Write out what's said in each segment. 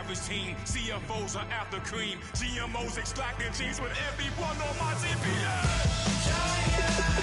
selfish team. CFOs are after cream. GMOs extracting cheese with everyone on my GPS. Giants.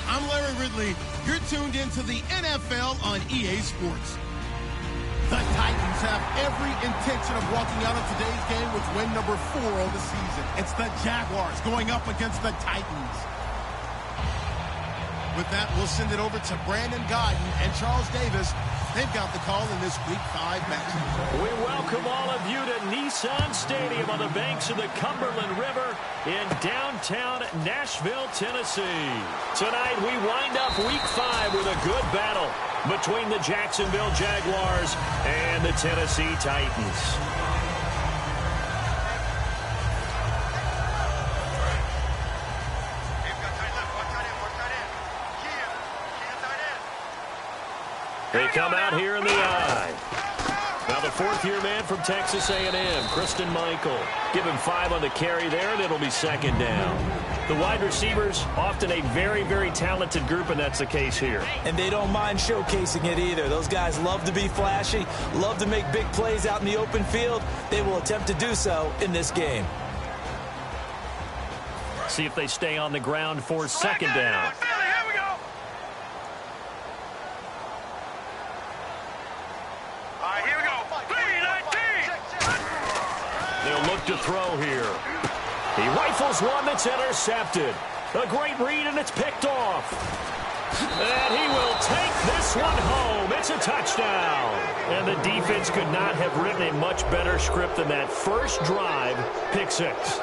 I'm Larry Ridley. You're tuned into the NFL on EA Sports. The Titans have every intention of walking out of today's game with win number 4 of the season. It's the Jaguars going up against the Titans. With that, we'll send it over to Brandon Godden and Charles Davis. They've got the call in this Week 5 matchup. We welcome all of you to Nissan Stadium on the banks of the Cumberland River in downtown Nashville, Tennessee. Tonight, we wind up Week 5 with a good battle between the Jacksonville Jaguars and the Tennessee Titans. They come out here in the eye. Now the fourth-year man from Texas A&M, Christian Michael. Give him 5 on the carry there, and it'll be second down. The wide receivers, often a very, very talented group, and that's the case here. And they don't mind showcasing it either. Those guys love to be flashy, love to make big plays out in the open field. They will attempt to do so in this game. See if they stay on the ground for second down. Look to throw here. He rifles one that's intercepted. A great read, and it's picked off. And he will take this one home. It's a touchdown. And the defense could not have written a much better script than that first drive, pick 6.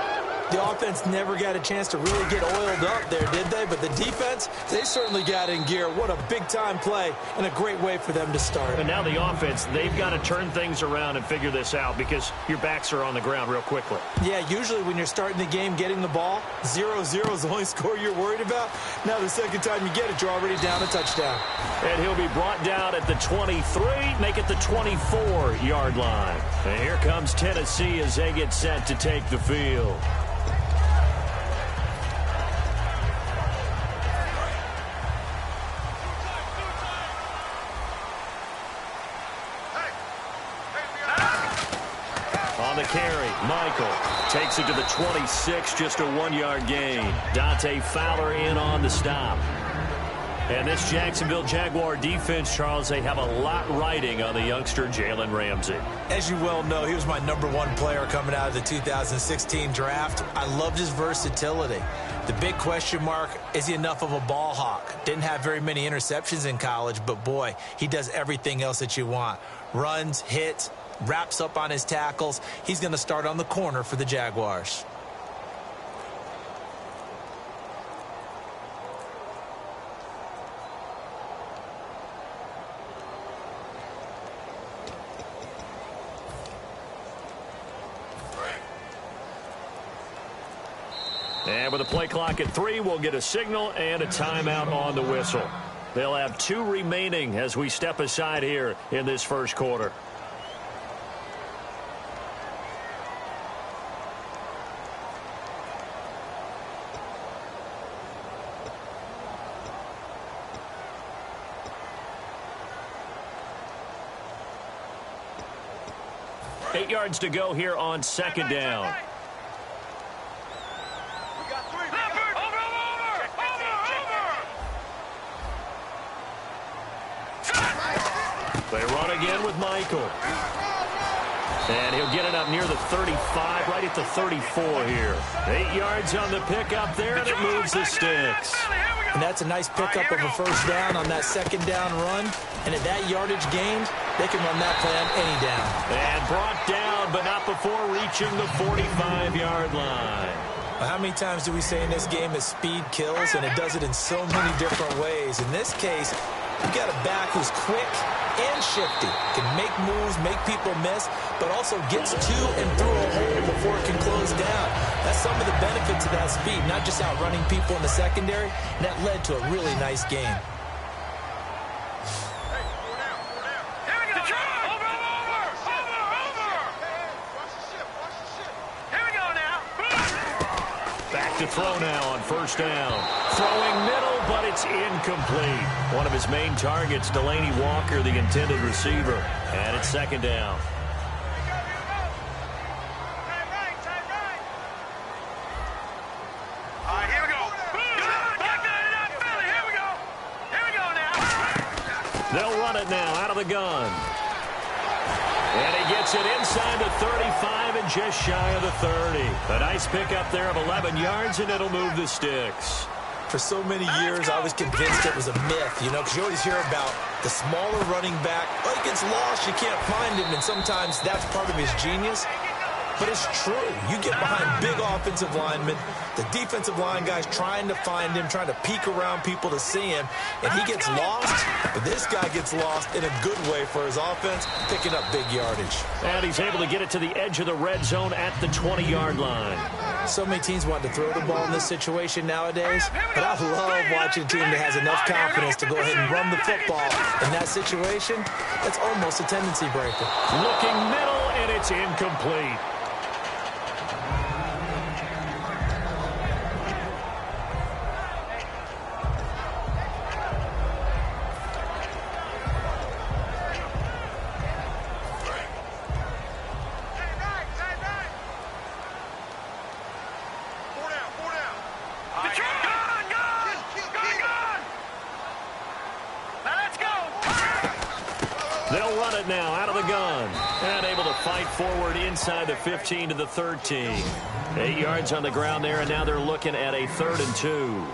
The offense never got a chance to really get oiled up there, did they? But the defense, they certainly got in gear. What a big-time play and a great way for them to start. And now the offense, they've got to turn things around and figure this out because your backs are on the ground real quickly. Yeah, usually when you're starting the game getting the ball, 0-0 is the only score you're worried about. Now the second time you get it, you're already down a touchdown. And he'll be brought down at the 23, make it the 24-yard line. And here comes Tennessee as they get set to take the field. Carry. Michael takes it to the 26, just a 1-yard gain. Dante Fowler in on the stop. And this Jacksonville Jaguar defense, Charles, they have a lot riding on the youngster Jalen Ramsey. As you well know, he was my #1 player coming out of the 2016 draft. I loved his versatility. The big question mark, is he enough of a ball hawk? Didn't have very many interceptions in college, but boy, he does everything else that you want. Runs, hits, wraps up on his tackles. He's going to start on the corner for the Jaguars. And with a play clock at 3, we'll get a signal and a timeout on the whistle. They'll have 2 remaining as we step aside here in this first quarter. Eight yards to go here on second down. They run again with Michael. And he'll get it up near the 35, right at the 34 here. 8 yards on the pickup there, and it moves the sticks. And that's a nice pickup of a first down on that second down run. And at that yardage gained, they can run that play on any down. And brought down, but not before reaching the 45-yard line. Well, how many times do we say in this game that speed kills, and it does it in so many different ways? In this case, you got a back who's quick and shifty, can make moves, make people miss, but also gets to and through a hole before it can close down. That's some of the benefits of that speed, not just outrunning people in the secondary, and that led to a really nice game. To throw now on first down. Throwing middle, but it's incomplete. One of his main targets, Delaney Walker, the intended receiver. And it's second down. All right, here we go. Here we go. Here we go now. They'll run it now out of the gun. And he gets it inside the 35 and just shy of the 30. A nice pickup there of 11 yards, and it'll move the sticks. For so many years, I was convinced it was a myth, you know, because you always hear about the smaller running back. Oh, he gets lost, you can't find him, and sometimes that's part of his genius. But it's true. You get behind big offensive linemen, the defensive line guys trying to find him, trying to peek around people to see him, and he gets lost. But this guy gets lost in a good way for his offense, picking up big yardage. And he's able to get it to the edge of the red zone at the 20-yard line. So many teams want to throw the ball in this situation nowadays, but I love watching a team that has enough confidence to go ahead and run the football. In that situation, that's almost a tendency breaker. Looking middle, and it's incomplete. They'll run it now out of the gun. And able to fight forward inside the 15 to the 13. 8 yards on the ground there, and now they're looking at a 3rd and 2.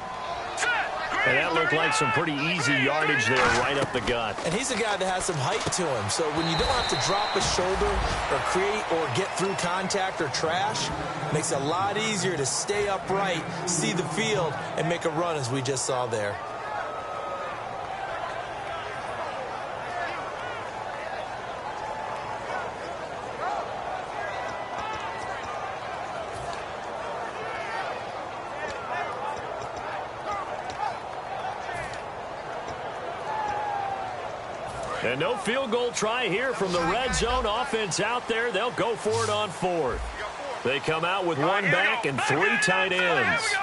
And that looked like some pretty easy yardage there right up the gut. And he's a guy that has some height to him. So when you don't have to drop a shoulder or create or get through contact or trash, it makes it a lot easier to stay upright, see the field, and make a run as we just saw there. And no field goal try here from the red zone offense out there. They'll go for it on 4th. They come out with 1 back and 3 tight ends.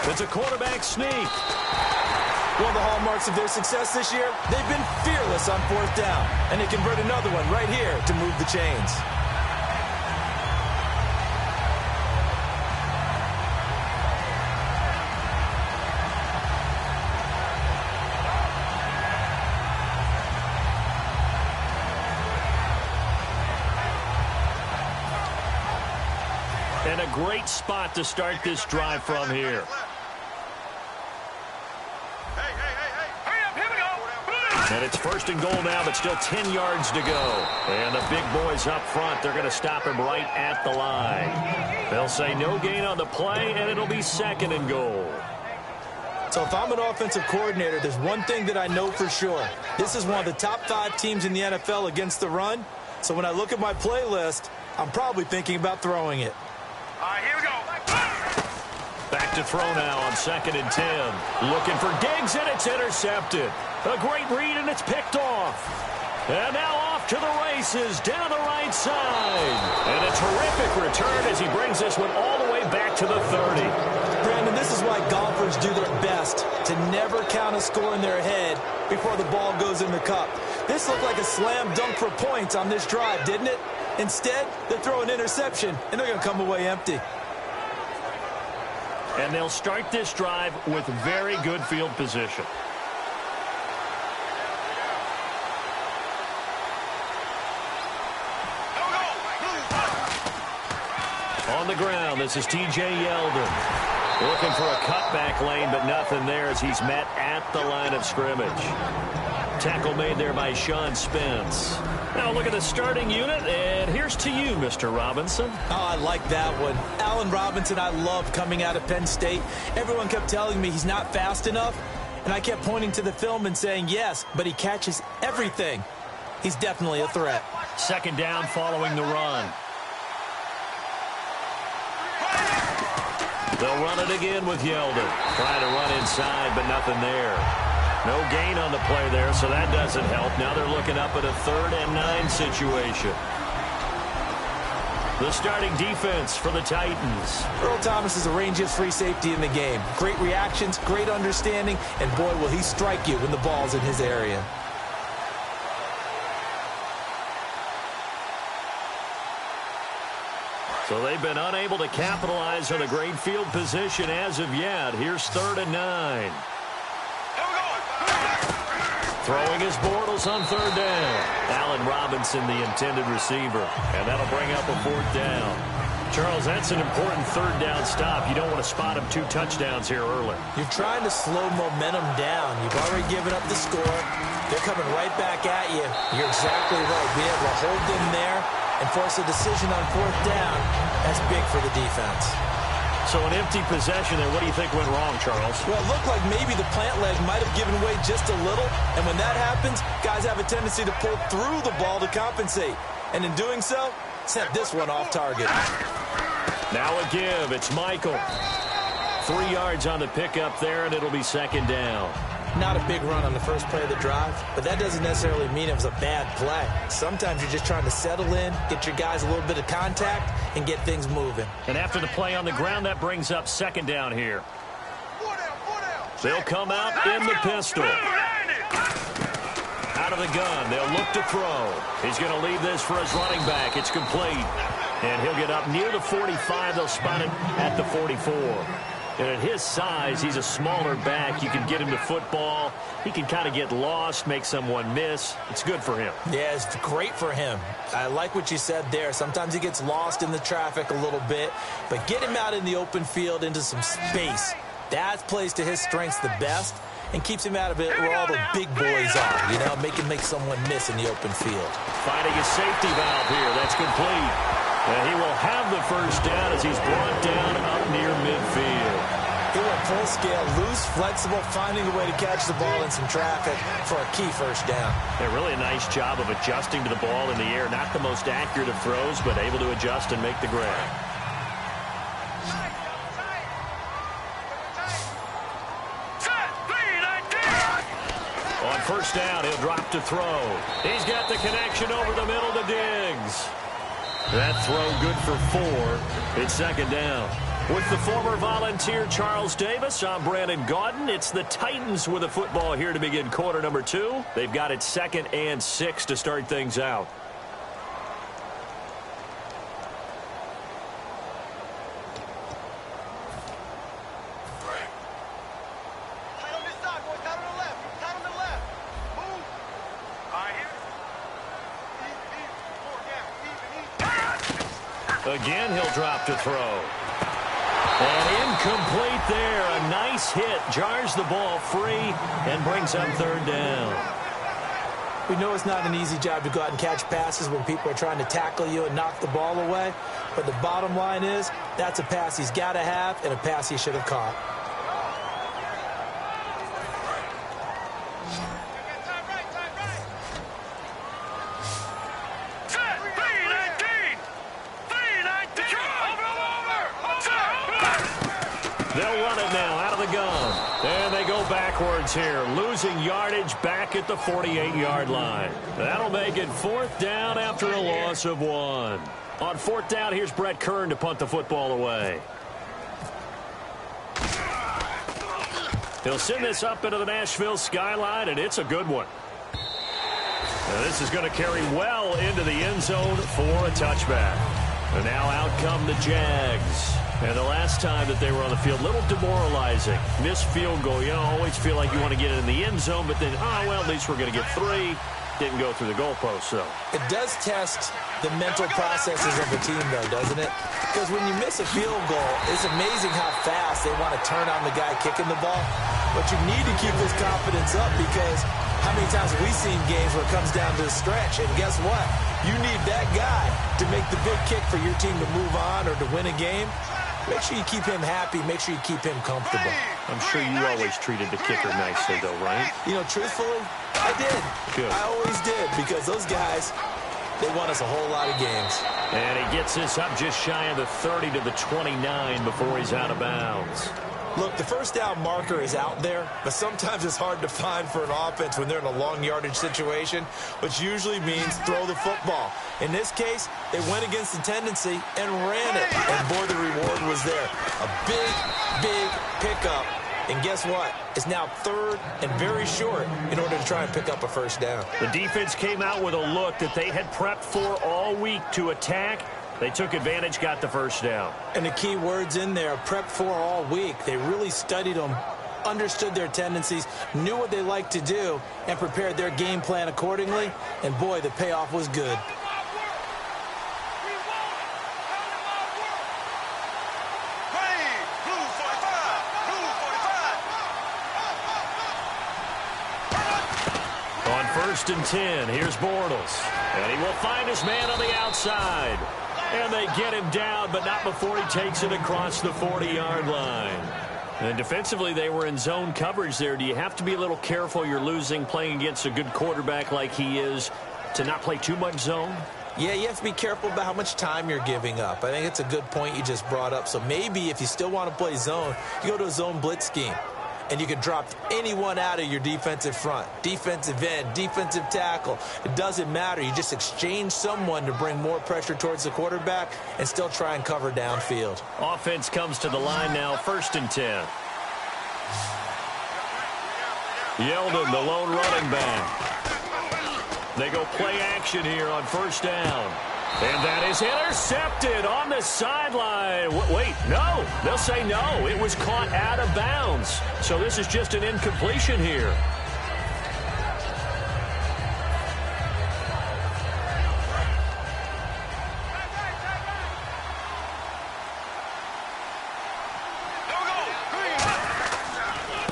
It's a quarterback sneak. One of the hallmarks of their success this year, they've been fearless on 4th down. And they convert another one right here to move the chains. And a great spot to start this drive from here. And it's 1st and goal now, but still 10 yards to go. And the big boys up front, they're going to stop him right at the line. They'll say no gain on the play, and it'll be 2nd and goal. So if I'm an offensive coordinator, there's one thing that I know for sure. This is one of the top 5 teams in the NFL against the run. So when I look at my playlist, I'm probably thinking about throwing it. All right, here we go. Back to throw now on 2nd and 10. Looking for Diggs, and it's intercepted. A great read, and it's picked off. And now off to the races down the right side. And a terrific return as he brings this one all the way back to the 30. Brandon, this is why golfers do their best to never count a score in their head before the ball goes in the cup. This looked like a slam dunk for points on this drive, didn't it? Instead, they throw an interception, and they're going to come away empty. And they'll start this drive with very good field position. On the ground, this is T.J. Yeldon. Looking for a cutback lane, but nothing there as he's met at the line of scrimmage. Tackle made there by Sean Spence. Now look at the starting unit, and here's to you, Mr. Robinson. Oh, I like that one. Allen Robinson, I love coming out of Penn State. Everyone kept telling me he's not fast enough, and I kept pointing to the film and saying yes, but he catches everything. He's definitely a threat. Second down following the run. They'll run it again with Yeldon. Trying to run inside, but nothing there. No gain on the play there, so that doesn't help. Now they're looking up at a 3rd and 9 situation. The starting defense for the Titans. Earl Thomas is the rangiest free safety in the game. Great reactions, great understanding, and boy, will he strike you when the ball's in his area. So they've been unable to capitalize on a great field position as of yet. Here's 3rd and 9. Throwing his Bortles on 3rd down. Allen Robinson, the intended receiver. And that'll bring up a 4th down. Charles, that's an important 3rd down stop. You don't want to spot him 2 touchdowns here early. You're trying to slow momentum down. You've already given up the score. They're coming right back at you. You're exactly right. Being able to hold them there and force a decision on 4th down, that's big for the defense. So an empty possession there. What do you think went wrong, Charles? Well, it looked like maybe the plant leg might have given way just a little. And when that happens, guys have a tendency to pull through the ball to compensate. And in doing so, sent this one off target. Now a give. It's Michael. 3 yards on the pickup there, and it'll be 2nd down. Not a big run on the first play of the drive, but that doesn't necessarily mean it was a bad play. Sometimes you're just trying to settle in, get your guys a little bit of contact, and get things moving. And after the play on the ground, that brings up 2nd down here. They'll come out in the pistol. Out of the gun, they'll look to throw. He's going to leave this for his running back. It's complete. And he'll get up near the 45. They'll spot it at the 44. And at his size, he's a smaller back. You can get him to football. He can kind of get lost, make someone miss. It's good for him. Yeah, it's great for him. I like what you said there. Sometimes he gets lost in the traffic a little bit. But get him out in the open field into some space. That plays to his strengths the best and keeps him out of it where all the big boys are. You know, make someone miss in the open field. Finding a safety valve here. That's complete. And he will have the 1st down as he's brought down up near midfield. He went full scale, loose, flexible, finding a way to catch the ball in some traffic for a key 1st down. Yeah, really a nice job of adjusting to the ball in the air. Not the most accurate of throws, but able to adjust and make the grab. On 1st down, he'll drop to throw. He's got the connection over the middle to Diggs. That throw good for 4. It's 2nd down. With the former Volunteer Charles Davis, I'm Brandon Gaudin. It's the Titans with the football here to begin quarter number 2. They've got it 2nd and 6 to start things out. Again, he'll drop to throw. And incomplete there. A nice hit. Jars the ball free and brings up 3rd down. We know it's not an easy job to go out and catch passes when people are trying to tackle you and knock the ball away. But the bottom line is, that's a pass he's got to have and a pass he should have caught. They'll run it now out of the gun. And they go backwards here, losing yardage back at the 48-yard line. That'll make it 4th down after a loss of 1. On 4th down, here's Brett Kern to punt the football away. He'll send this up into the Nashville skyline, and it's a good one. Now this is going to carry well into the end zone for a touchback. And now out come the Jags. And the last time that they were on the field, a little demoralizing. Missed field goal. You know, always feel like you want to get it in the end zone, but then, oh, well, at least we're going to get 3. Didn't go through the goalpost, though. It does test the mental processes of the team, though, doesn't it? Because when you miss a field goal, it's amazing how fast they want to turn on the guy kicking the ball. But you need to keep his confidence up, because how many times have we seen games where it comes down to the stretch? And guess what? You need that guy to make the big kick for your team to move on or to win a game. Make sure you keep him happy. Make sure you keep him comfortable. I'm sure you always treated the kicker nicely, though, right? You know, truthfully, I did. Good. I always did, because those guys, they won us a whole lot of games. And he gets this up just shy of the 30 to the 29 before he's out of bounds. Look, the first down marker is out there, but sometimes it's hard to find for an offense when they're in a long yardage situation, which usually means throw the football. In this case, they went against the tendency and ran it. And boy, the reward was there. A big, big pickup. And guess what? It's now third and very short in order to try and pick up a first down. The defense came out with a look that they had prepped for all week to attack. They took advantage, got the first down. And the key words in there, prep for all week. They really studied them, understood their tendencies, knew what they liked to do, and prepared their game plan accordingly. And boy, the payoff was good. On 1st and 10, here's Bortles. And he will find his man on the outside. And they get him down, but not before he takes it across the 40-yard line. And defensively, they were in zone coverage there. Do you have to be a little careful? You're losing, playing against a good quarterback like he is, to not play too much zone? Yeah, you have to be careful about how much time you're giving up. I think it's a good point you just brought up. So maybe if you still want to play zone, you go to a zone blitz scheme. And you can drop anyone out of your defensive front, defensive end, defensive tackle. It doesn't matter. You just exchange someone to bring more pressure towards the quarterback and still try and cover downfield. Offense comes to the line now, 1st and 10. Yeldon, the lone running back. They go play action here on 1st down. And that is intercepted on the sideline. Wait, no. They'll say no. It was caught out of bounds. So this is just an incompletion here.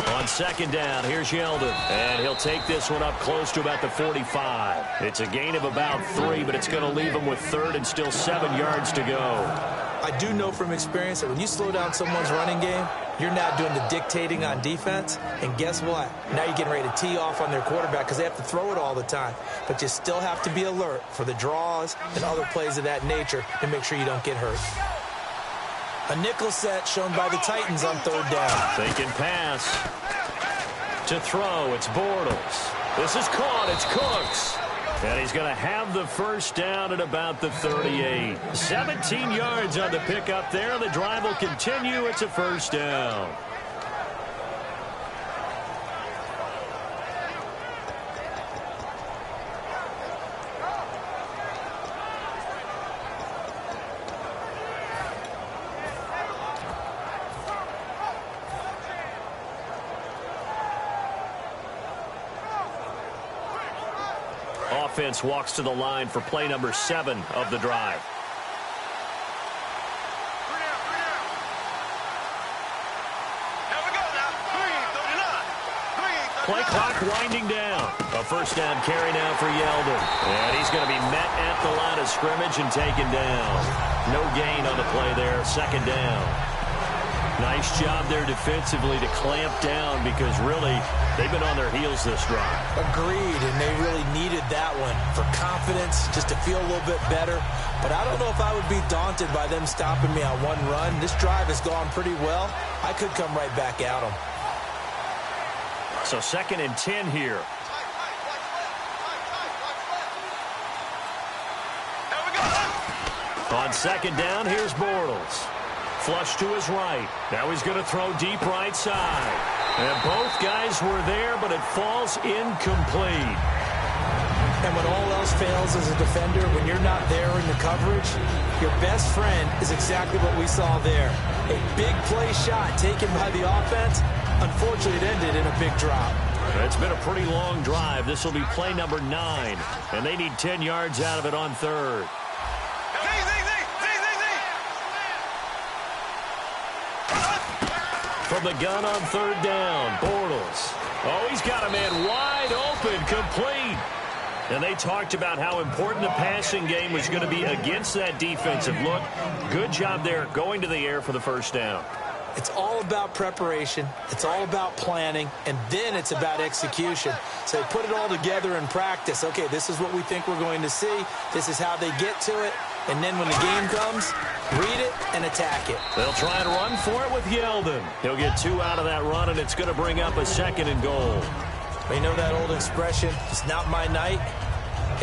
On 2nd down, here's Yeldon. And he'll take this one up close to about the 45. It's a gain of about 3, but it's going to leave him with 3rd and still 7 yards to go. I do know from experience that when you slow down someone's running game, you're now doing the dictating on defense. And guess what? Now you're getting ready to tee off on their quarterback because they have to throw it all the time. But you still have to be alert for the draws and other plays of that nature to make sure you don't get hurt. A nickel set shown by the Titans on 3rd down. They can pass. To throw, it's Bortles. This is caught, it's Cooks. And he's going to have the first down at about the 38. 17 yards on the pickup there. The drive will continue. It's a first down. Offense walks to the line for play number 7 of the drive. Play clock winding down. A first down carry now for Yeldon. And he's going to be met at the line of scrimmage and taken down. No gain on the play there. 2nd down. Nice job there defensively to clamp down because really they've been on their heels this drive. Agreed, and they really needed that one for confidence, just to feel a little bit better. But I don't know if I would be daunted by them stopping me on one run. This drive has gone pretty well. I could come right back at them. So 2nd and 10 here. On 2nd down, here's Bortles. Flush to his right. Now he's going to throw deep right side. And both guys were there, but it falls incomplete. And when all else fails as a defender, when you're not there in the coverage, your best friend is exactly what we saw there. A big play shot taken by the offense. Unfortunately, it ended in a big drop. It's been a pretty long drive. This will be play number 9, and they need 10 yards out of it on third. From the gun on third down, Bortles. Oh, he's got a man wide open, complete. And they talked about how important the passing game was going to be against that defensive look. Good job there going to the air for the first down. It's all about preparation. It's all about planning. And then it's about execution. So they put it all together in practice. Okay, this is what we think we're going to see. This is how they get to it. And then when the game comes, read it and attack it. They'll try and run for it with Yeldon. He'll get 2 out of that run, and it's going to bring up a 2nd and goal. You know that old expression, it's not my night?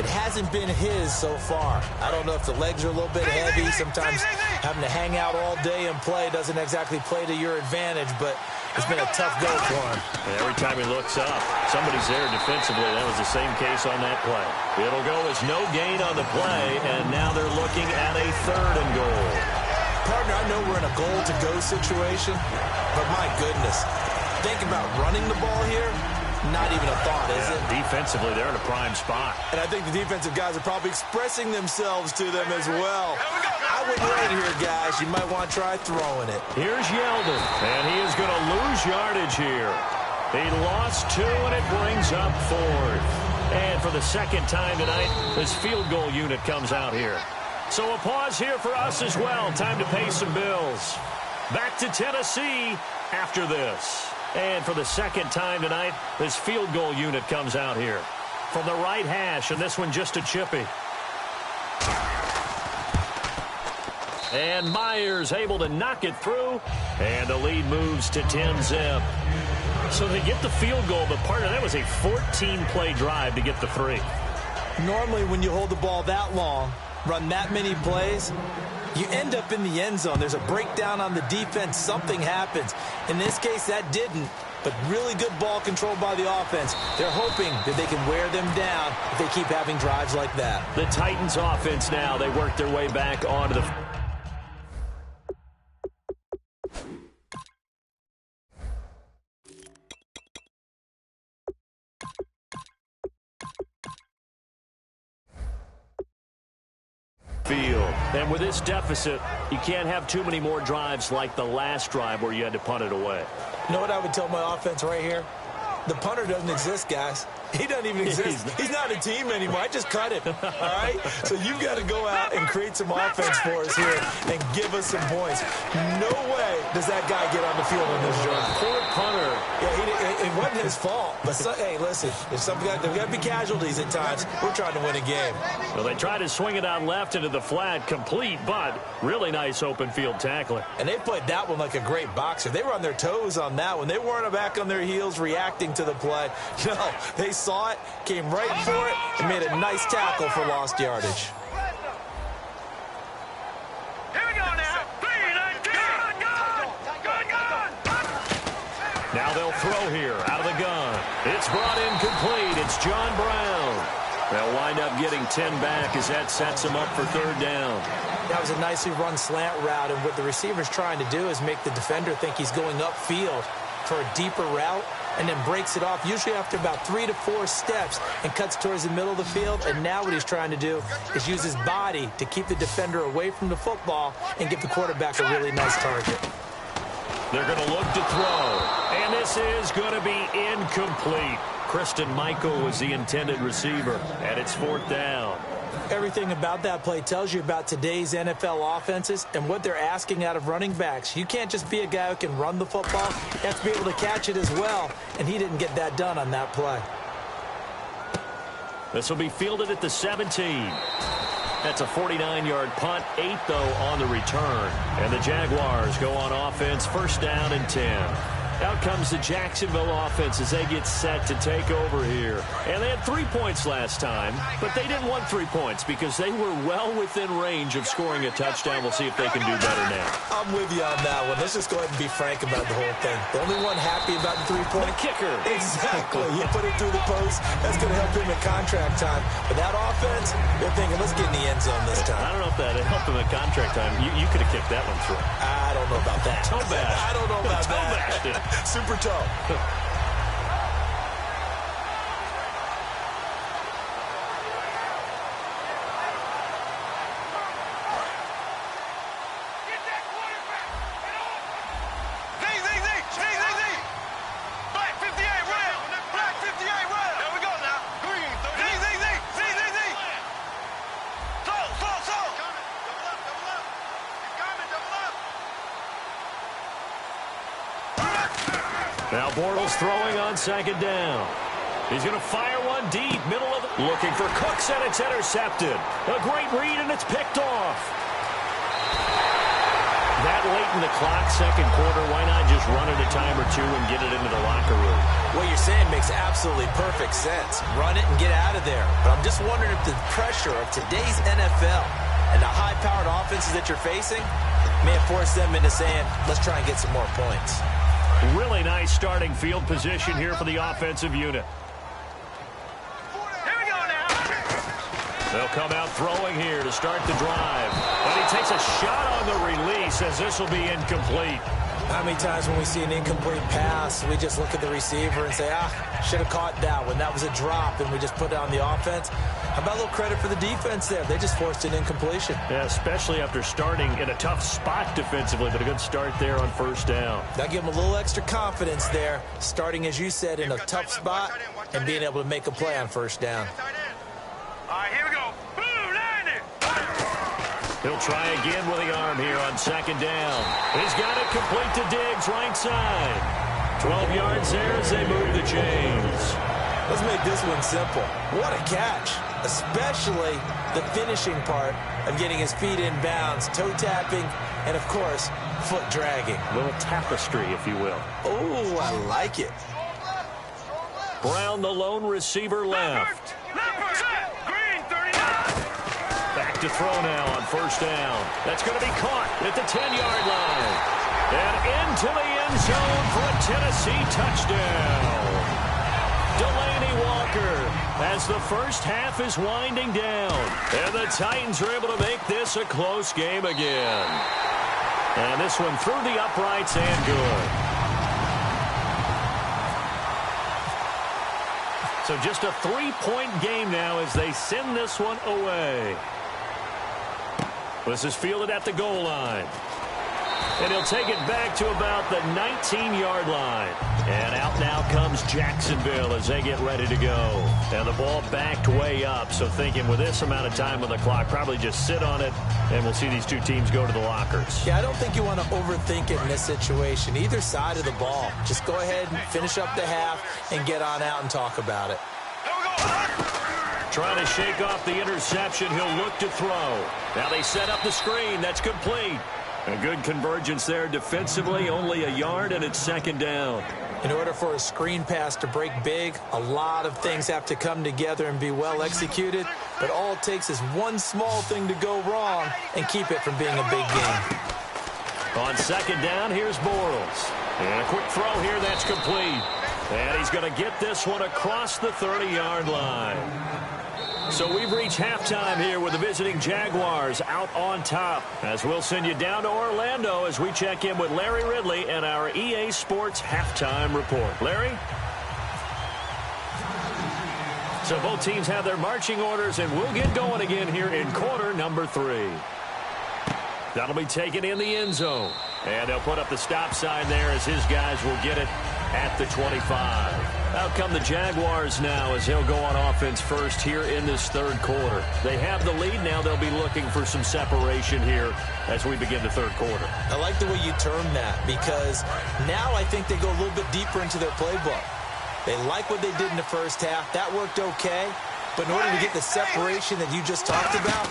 It hasn't been his so far. I don't know if the legs are a little bit heavy. Sometimes having to hang out all day and play doesn't exactly play to your advantage, but it's been a tough go for him. And every time he looks up, somebody's there defensively. That was the same case on that play. It'll go as no gain on the play, and now they're looking at a 3rd and goal. Partner, I know we're in a goal-to-go situation, but my goodness, think about running the ball here. Not even a thought, is it? Defensively, they're in a prime spot. And I think the defensive guys are probably expressing themselves to them as well. I wouldn't wait here, guys. You might want to try throwing it. Here's Yeldon, and he is going to lose yardage here. He lost 2, and it brings up 4th. And for the 2nd time tonight, this field goal unit comes out here. So a pause here for us as well. Time to pay some bills. Back to Tennessee after this. And for the 2nd time tonight, this field goal unit comes out here. From the right hash, and this one just a chippy. And Myers able to knock it through, and the lead moves to 10-zip. So they get the field goal, but partner, that was a 14-play drive to get the 3. Normally, when you hold the ball that long, run that many plays, you end up in the end zone. There's a breakdown on the defense. Something happens. In this case, that didn't. But really good ball control by the offense. They're hoping that they can wear them down if they keep having drives like that. The Titans offense now, they work their way back onto the field. And with this deficit, you can't have too many more drives like the last drive where you had to punt it away. You know what I would tell my offense right here? The punter doesn't exist, guys. He doesn't even exist. He's not a team anymore. I just cut him, all right? So you've got to go out and create some offense for us here and give us some points. No way does that guy get on the field in this drive. Poor punter. Yeah, it wasn't his fault. But, hey, listen, there's got to be casualties at times. We're trying to win a game. Well, they tried to swing it out left into the flat, complete, but really nice open field tackling. And they played that one like a great boxer. They were on their toes on that one. They weren't back on their heels reacting to the play. No, they saw it, came right for it, and made a nice tackle for lost yardage. Here we go now. Now they'll throw here out of the gun. It's brought in complete. It's John Brown. They'll wind up getting 10 back as that sets them up for 3rd down. That was a nicely run slant route, and what the receiver's trying to do is make the defender think he's going upfield for a deeper route, and then breaks it off, usually after about 3 to 4 steps, and cuts towards the middle of the field. And now what he's trying to do is use his body to keep the defender away from the football and give the quarterback a really nice target. They're going to look to throw, and this is going to be incomplete. Kristen Michael was the intended receiver, and it's 4th down. Everything about that play tells you about today's NFL offenses and what they're asking out of running backs. You can't just be a guy who can run the football. You have to be able to catch it as well, and he didn't get that done on that play. This will be fielded at the 17. That's a 49-yard punt, 8, though, on the return. And the Jaguars go on offense, 1st down and 10. Out comes the Jacksonville offense as they get set to take over here. And they had 3 points last time, but they didn't want 3 points because they were well within range of scoring a touchdown. We'll see if they can do better now. I'm with you on that one. Let's just go ahead and be frank about the whole thing. The only one happy about the 3-point? The kicker. Exactly. You put it through the post. That's going to help him at contract time. But that offense, they're thinking, let's get in the end zone this time. I don't know if that helped him at contract time. You could have kicked that one through. I don't know about that. Toe bash. I don't know about that. Toe bashed it. Super toe. Bortles throwing on second down. He's going to fire one deep, middle of the... Looking for Cooks, and it's intercepted. A great read, and it's picked off. That late in the clock, second quarter, why not just run it a time or two and get it into the locker room? What you're saying makes absolutely perfect sense. Run it and get out of there. But I'm just wondering if the pressure of today's NFL and the high-powered offenses that you're facing may have forced them into saying, let's try and get some more points. Really nice starting field position here for the offensive unit. Here we go now. They'll come out throwing here to start the drive. But he takes a shot on the release as this will be incomplete. How many times when we see an incomplete pass, we just look at the receiver and say, should have caught that one. That was a drop, and we just put it on the offense. How about a little credit for the defense there? They just forced an incompletion. Yeah, especially after starting in a tough spot defensively, but a good start there on first down. That give them a little extra confidence there, starting, as you said, in a tough spot and being able to make a play on first down. All right, here we go. Boom, 90. He'll try again with the arm here on second down. He's got it complete to Diggs, right side. 12 yards there as they move the chains. Let's make this one simple. What a catch, especially the finishing part of getting his feet in bounds, toe tapping, and, of course, foot dragging. A little tapestry, if you will. Oh, I like it. Brown, the lone receiver, left. Green, 39. Back to throw now on first down. That's going to be caught at the 10-yard line. And into the end zone for a Tennessee touchdown. Delaney Walker as the first half is winding down. And the Titans are able to make this a close game again. And this one through the uprights and good. So just a 3-point game now as they send this one away. This is fielded at the goal line. And he'll take it back to about the 19-yard line. And out now comes Jacksonville as they get ready to go. And the ball backed way up. So thinking with this amount of time on the clock, probably just sit on it, and we'll see these two teams go to the lockers. Yeah, I don't think you want to overthink it in this situation. Either side of the ball. Just go ahead and finish up the half and get on out and talk about it. Trying to shake off the interception. He'll look to throw. Now they set up the screen. That's complete. A good convergence there defensively, only a yard, and it's second down. In order for a screen pass to break big, a lot of things have to come together and be well executed, but all it takes is one small thing to go wrong and keep it from being a big game. On second down, here's Bortles. And a quick throw here, that's complete. And he's going to get this one across the 30-yard line. So we've reached halftime here with the visiting Jaguars out on top. As we'll send you down to Orlando as we check in with Larry Ridley and our EA Sports halftime report. Larry? So both teams have their marching orders, and we'll get going again here in quarter number 3. That'll be taken in the end zone. And they'll put up the stop sign there as his guys will get it at the 25. Out come the Jaguars now as they'll go on offense first here in this third quarter. They have the lead. Now they'll be looking for some separation here as we begin the third quarter. I like the way you termed that because now I think they go a little bit deeper into their playbook. They like what they did in the first half. That worked okay. But in order to get the separation that you just talked about,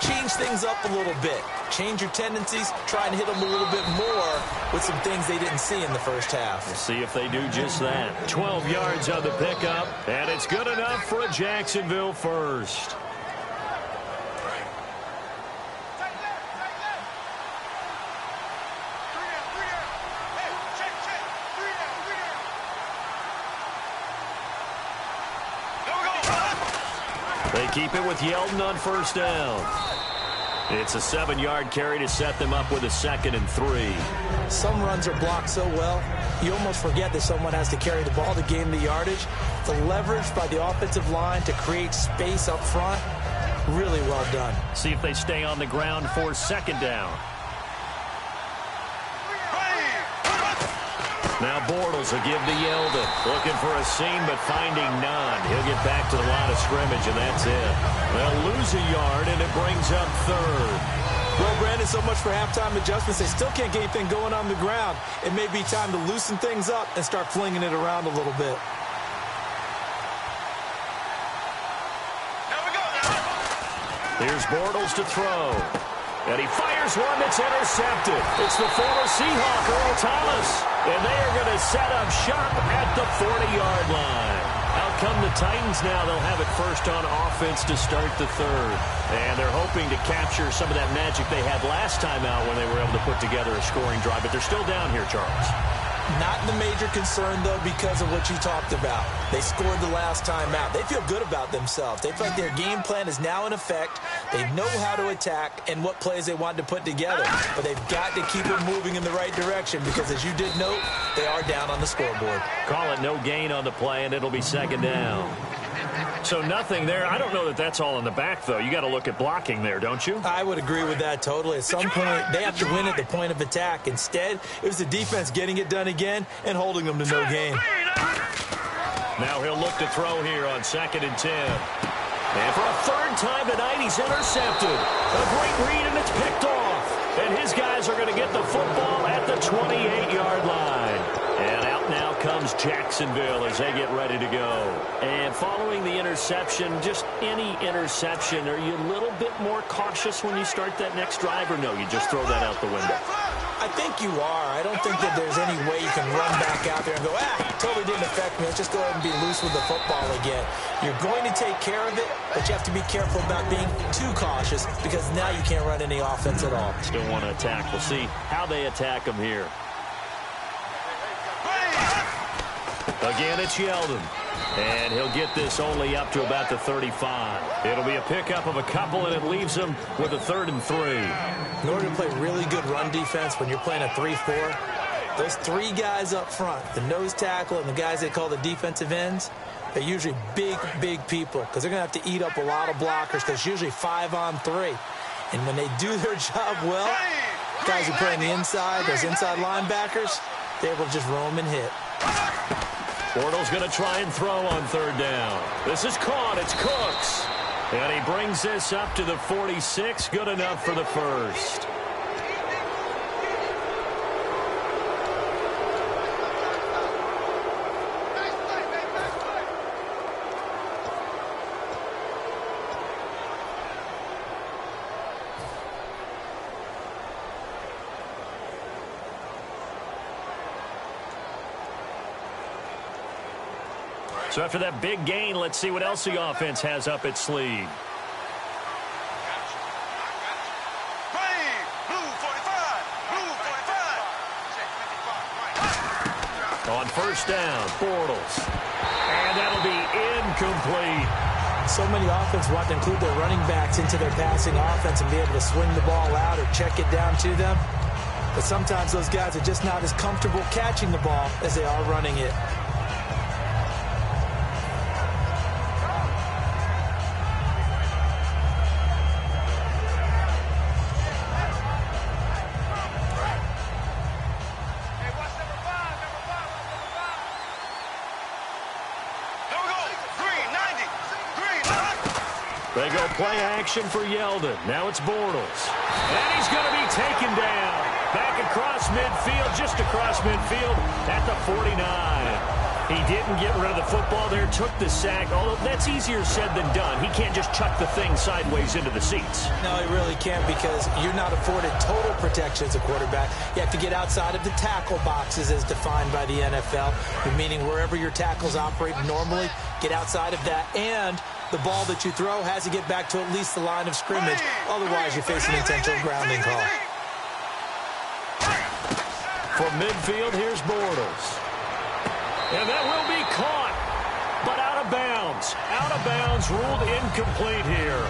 change things up a little bit. Change your tendencies, try and hit them a little bit more with some things they didn't see in the first half. We'll see if they do just that. 12 yards on the pickup, and it's good enough for a Jacksonville first. They keep it with Yeldon on first down. It's a 7-yard carry to set them up with a 2nd and 3. Some runs are blocked so well, you almost forget that someone has to carry the ball to gain the yardage. The leverage by the offensive line to create space up front, really well done. See if they stay on the ground for 2nd down. Now Bortles will give to Yeldon. Looking for a seam, but finding none. He'll get back to the line of scrimmage, and that's it. They'll lose a yard, and it brings up 3rd. Well, Brandon, running so much for halftime adjustments, they still can't get anything going on the ground. It may be time to loosen things up and start flinging it around a little bit. Here's Bortles to throw. And he fires one that's intercepted. It's the former Seahawk, Earl Thomas. And they are going to set up shop at the 40-yard line. Out come the Titans now. They'll have it first on offense to start the third. And they're hoping to capture some of that magic they had last time out when they were able to put together a scoring drive. But they're still down here, Charles. Not the major concern, though, because of what you talked about. They scored the last time out. They feel good about themselves. They feel like their game plan is now in effect. They know how to attack and what plays they want to put together. But they've got to keep it moving in the right direction because, as you did note, they are down on the scoreboard. Call it no gain on the play, and it'll be second down. So nothing there. I don't know that that's all in the back, though. You got to look at blocking there, don't you? I would agree with that totally. At some point, they have to win at the point of attack. Instead, it was the defense getting it done again and holding them to no gain. Now he'll look to throw here on 2nd and 10. And for a third time tonight, he's intercepted. A great read, and it's picked off. And his guys are going to get the football at the 28-yard line. And out now comes Jacksonville as they get ready to go. And following the interception, just any interception, are you a little bit more cautious when you start that next drive, or no, you just throw that out the window? I think you are. I don't think that there's any way you can run back out there and go, totally didn't affect me. Let's just go ahead and be loose with the football again. You're going to take care of it, but you have to be careful about being too cautious because now you can't run any offense at all. Still want to attack. We'll see how they attack them here. Again, it's Yeldon. And he'll get this only up to about the 35. It'll be a pickup of a couple, and it leaves him with a 3rd and 3. In order to play really good run defense when you're playing a 3-4, those three guys up front, the nose tackle and the guys they call the defensive ends, they're usually big, big people because they're going to have to eat up a lot of blockers because it's usually 5-on-3. And when they do their job well, guys who play on the inside, those inside linebackers, they're able to just roam and hit. Bortles going to try and throw on 3rd down. This is caught. It's Cooks. And he brings this up to the 46. Good enough for the first. So after that big gain, let's see what else the offense has up its sleeve. On 1st down, Bortles. And that'll be incomplete. So many offenses want to include their running backs into their passing offense and be able to swing the ball out or check it down to them. But sometimes those guys are just not as comfortable catching the ball as they are running it. They go play action for Yeldon. Now it's Bortles. And he's going to be taken down. Back across midfield, just across midfield at the 49. He didn't get rid of the football there, took the sack. Although that's easier said than done. He can't just chuck the thing sideways into the seats. No, he really can't because you're not afforded total protection as a quarterback. You have to get outside of the tackle boxes as defined by the NFL, meaning wherever your tackles operate normally, get outside of that. And the ball that you throw has to get back to at least the line of scrimmage. Otherwise, you face an intentional grounding call. From midfield, here's Bortles. And that will be caught, but out of bounds. Out of bounds, ruled incomplete here.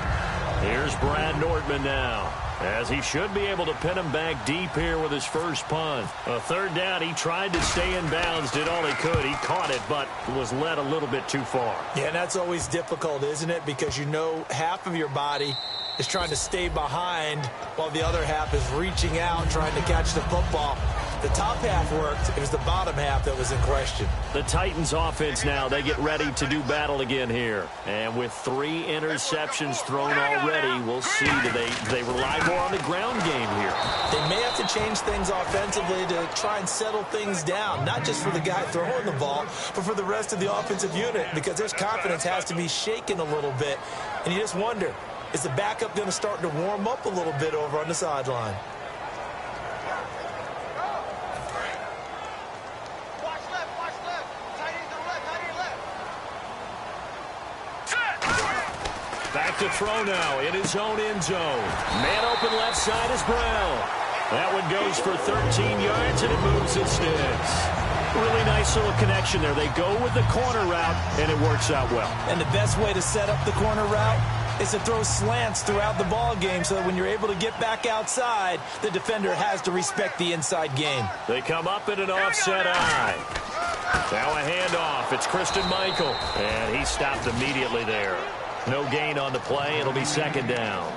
Here's Brad Nordman now, as he should be able to pin him back deep here with his first punt. A 3rd down, he tried to stay in bounds, did all he could. He caught it, but was led a little bit too far. Yeah, and that's always difficult, isn't it? Because you know half of your body is trying to stay behind while the other half is reaching out, trying to catch the football. The top half worked. It was the bottom half that was in question. The Titans offense now, they get ready to do battle again here. And with 3 interceptions thrown already, we'll see, do they rely more on the ground game here? They may have to change things offensively to try and settle things down, not just for the guy throwing the ball, but for the rest of the offensive unit, because their confidence has to be shaken a little bit. And you just wonder, is the backup going to start to warm up a little bit over on the sideline? Back to throw now in his own end zone. Man open left side is Brown. That one goes for 13 yards, and it moves and sticks. Really nice little connection there. They go with the corner route, and it works out well. And the best way to set up the corner route is to throw slants throughout the ball game so that when you're able to get back outside, the defender has to respect the inside game. They come up in an offset eye. Now a handoff. It's Christian Michael, and he stopped immediately there. No gain on the play. It'll be second down.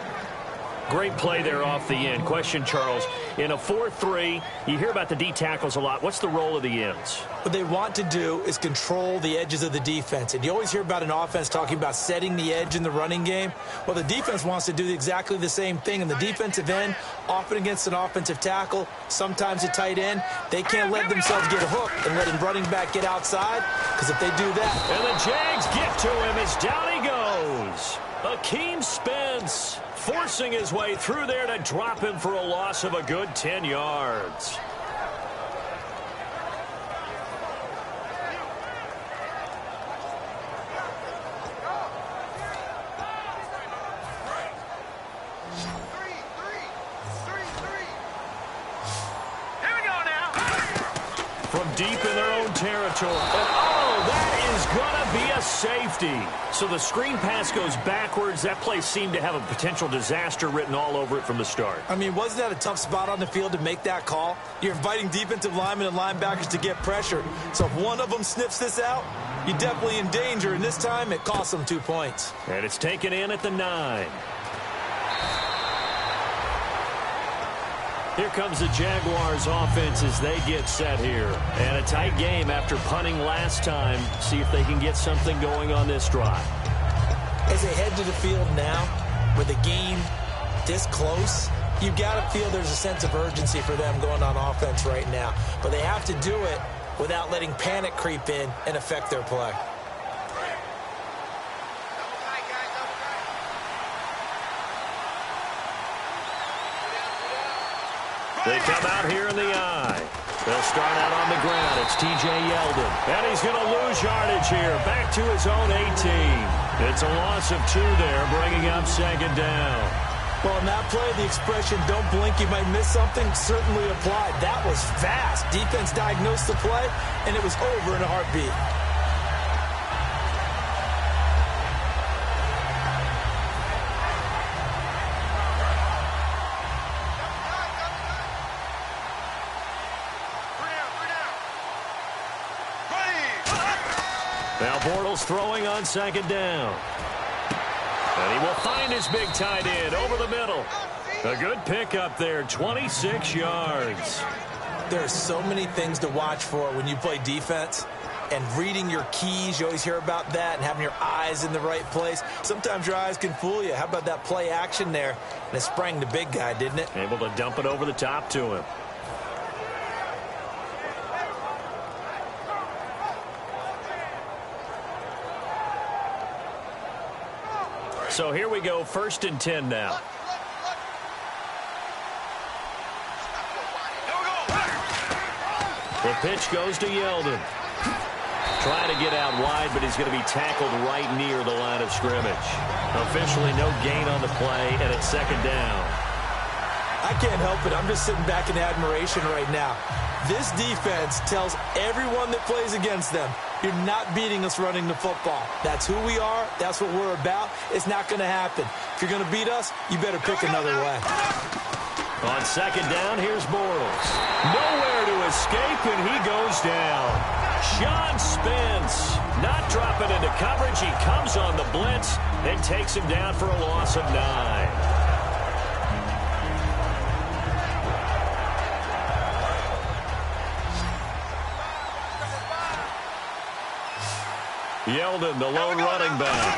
Great play there off the end. Question, Charles, in a 4-3, you hear about the D tackles a lot. What's the role of the ends? What they want to do is control the edges of the defense. And you always hear about an offense talking about setting the edge in the running game. Well, the defense wants to do exactly the same thing. And the defensive end, often against an offensive tackle, sometimes a tight end, they can't let themselves get hooked and let a running back get outside, because if they do that... And the Jags get to him as down he goes. Akeem Spence forcing his way through there to drop him for a loss of a good 10 yards. From deep in their own territory. And oh, that is going to be a safety. So the screen pass goes backwards. That play seemed to have a potential disaster written all over it from the start. I mean, wasn't that a tough spot on the field to make that call? You're inviting defensive linemen and linebackers to get pressure. So if one of them sniffs this out, you're definitely in danger. And this time, it costs them 2 points. And it's taken in at the 9. Here comes the Jaguars offense as they get set here. And a tight game after punting last time. See if they can get something going on this drive. As they head to the field now, with the game this close, you've got to feel there's a sense of urgency for them going on offense right now. But they have to do it without letting panic creep in and affect their play. They come out here in the eye. They'll start out on the ground. It's T.J. Yeldon. And he's going to lose yardage here. Back to his own 18. It's a loss of 2 there, bringing up second down. Well, in that play, the expression, don't blink, you might miss something, certainly applied. That was fast. Defense diagnosed the play, and it was over in a heartbeat. Now Bortles throwing on second down. And he will find his big tight end over the middle. A good pickup there, 26 yards. There are so many things to watch for when you play defense. And reading your keys, you always hear about that, and having your eyes in the right place. Sometimes your eyes can fool you. How about that play action there? And it sprang the big guy, didn't it? Able to dump it over the top to him. So here we go, 1st and 10 now. The pitch goes to Yeldon. Trying to get out wide, but he's going to be tackled right near the line of scrimmage. Officially no gain on the play, and it's second down. I can't help it. I'm just sitting back in admiration right now. This defense tells everyone that plays against them, you're not beating us running the football. That's who we are. That's what we're about. It's not going to happen. If you're going to beat us, you better pick another way. On second down, here's Bortles. Nowhere to escape, and he goes down. Sean Spence not dropping into coverage. He comes on the blitz and takes him down for a loss of 9. Yeldon, the lone running back.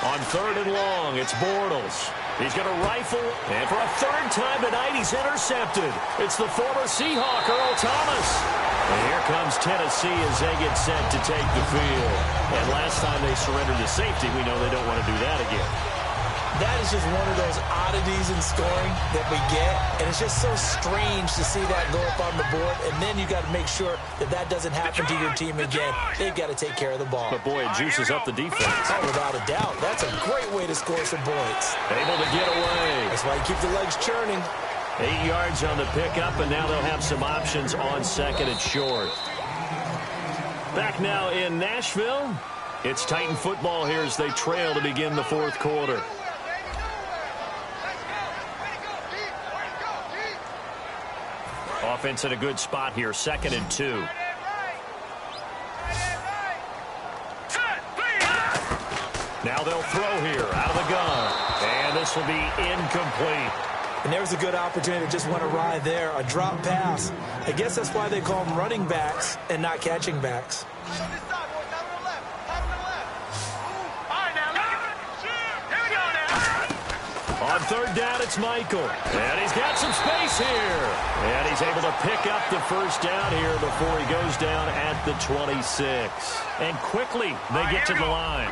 On 3rd and long, it's Bortles. He's going to rifle, and for a 3rd time tonight, he's intercepted. It's the former Seahawk, Earl Thomas. And here comes Tennessee as they get set to take the field. And last time they surrendered to safety, we know they don't want to do that again. That is just one of those oddities in scoring that we get, and it's just so strange to see that go up on the board, and then you got to make sure that that doesn't happen to your team again. They've got to take care of the ball. But boy, it juices up the defense. Oh, without a doubt. That's a great way to score some points. Able to get away. That's why you keep the legs churning. 8 yards on the pickup, and now they'll have some options on 2nd and short. Back now in Nashville. It's Titan football here as they trail to begin the 4th quarter. Offense in a good spot here, 2nd and 2. Now they'll throw here out of the gun. And this will be incomplete. And there's a good opportunity to just went awry there, a drop pass. I guess that's why they call them running backs and not catching backs. On 3rd down, it's Michael. And he's got some space here. And he's able to pick up the 1st down here before he goes down at the 26. And quickly, they get to the line.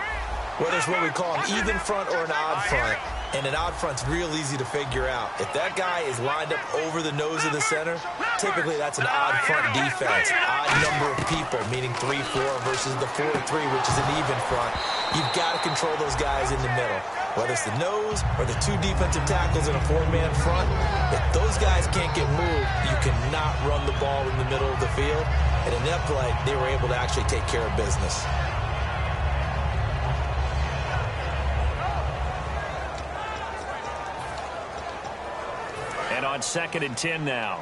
Well, there's what we call an even front or an odd front. And an odd front's real easy to figure out. If that guy is lined up over the nose of the center, typically that's an odd front defense. Odd number of people, meaning 3-4 versus the 4-3, which is an even front. You've got to control those guys in the middle. Whether it's the nose or the 2 defensive tackles in a 4-man front, if those guys can't get moved, you cannot run the ball in the middle of the field. And in that play, they were able to actually take care of business. And on 2nd and 10 now.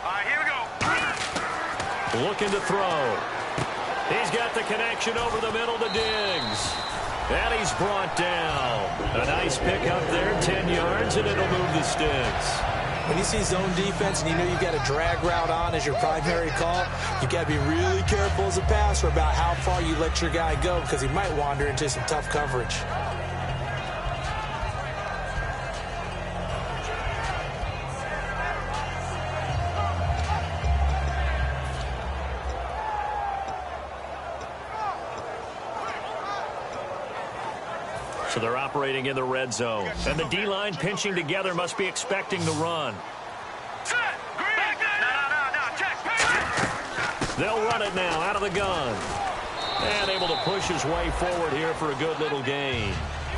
All right, here we go. Looking to throw. He's got the connection over the middle to Diggs. And he's brought down. A nice pick up there, 10 yards, and it'll move the sticks. When you see zone defense and you know you've got a drag route on as your primary call, you've got to be really careful as a passer about how far you let your guy go because he might wander into some tough coverage. So they're operating in the red zone. And the D-line pinching together must be expecting the run. They'll run it now out of the gun. And able to push his way forward here for a good little gain.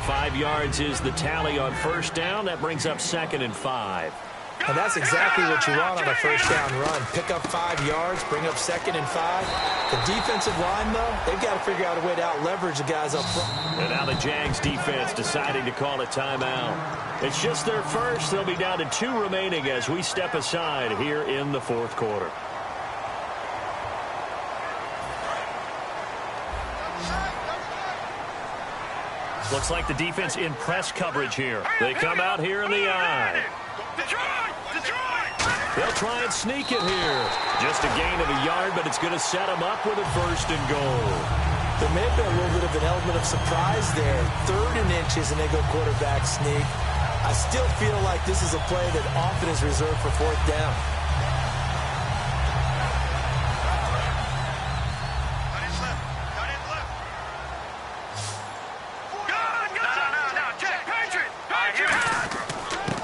5 yards is the tally on 1st down. That brings up 2nd and 5. And that's exactly what you want on a 1st down run. Pick up 5 yards, bring up 2nd and 5. The defensive line, though, they've got to figure out a way to out-leverage the guys up front. And now the Jags defense deciding to call a timeout. It's just their first. They'll be down to 2 remaining as we step aside here in the 4th quarter. Looks like the defense in press coverage here. They come out here in the eye. They'll try and sneak it here. Just a gain of a yard, but it's going to set them up with a 1st and goal. There may have been a little bit of an element of surprise there. 3rd and inches, and they go quarterback sneak. I still feel like this is a play that often is reserved for 4th down.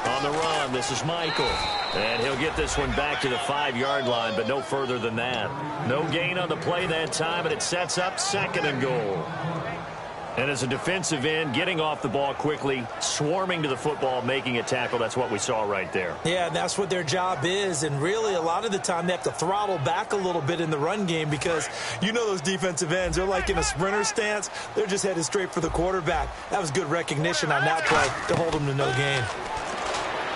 On the run, this is Michael. And he'll get this one back to the 5-yard line, but no further than that. No gain on the play that time, and it sets up 2nd and goal. And as a defensive end, getting off the ball quickly, swarming to the football, making a tackle, that's what we saw right there. Yeah, and that's what their job is. And really, a lot of the time, they have to throttle back a little bit in the run game because you know those defensive ends, they're like in a sprinter stance. They're just headed straight for the quarterback. That was good recognition on that play to hold them to no gain.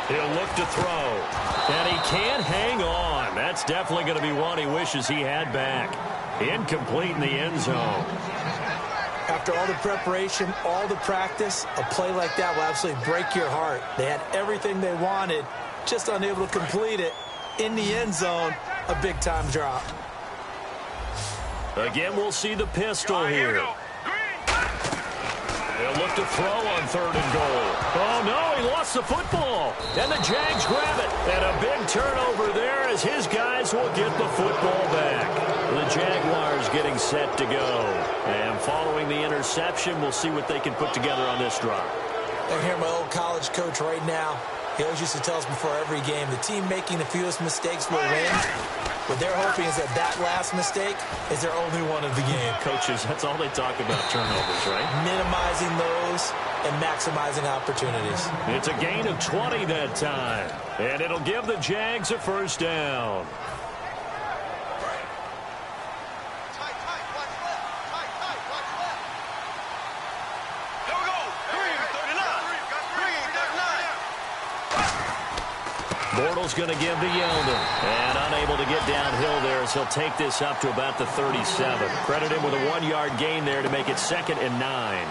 He'll look to throw. And he can't hang on. That's definitely going to be one he wishes he had back. Incomplete in the end zone. After all the preparation, all the practice, a play like that will absolutely break your heart. They had everything they wanted, just unable to complete it. In the end zone, a big-time drop. Again, we'll see the pistol here. They'll look to throw on 3rd and goal. Oh, no, he lost the football. And the Jags grab it. And a big turnover there as his guys will get the football back. The Jaguars getting set to go. And following the interception, we'll see what they can put together on this drive. I hear my old college coach right now. He always used to tell us before every game, the team making the fewest mistakes will win. What they're hoping is that last mistake is their only one of the game. Coaches, that's all they talk about, turnovers, right? Minimizing those and maximizing opportunities. It's a gain of 20 that time. And it'll give the Jags a first down. Bortles going to give to Yeldon. And unable to get downhill there as he'll take this up to about the 37. Credit him with a 1-yard gain there to make it 2nd and 9.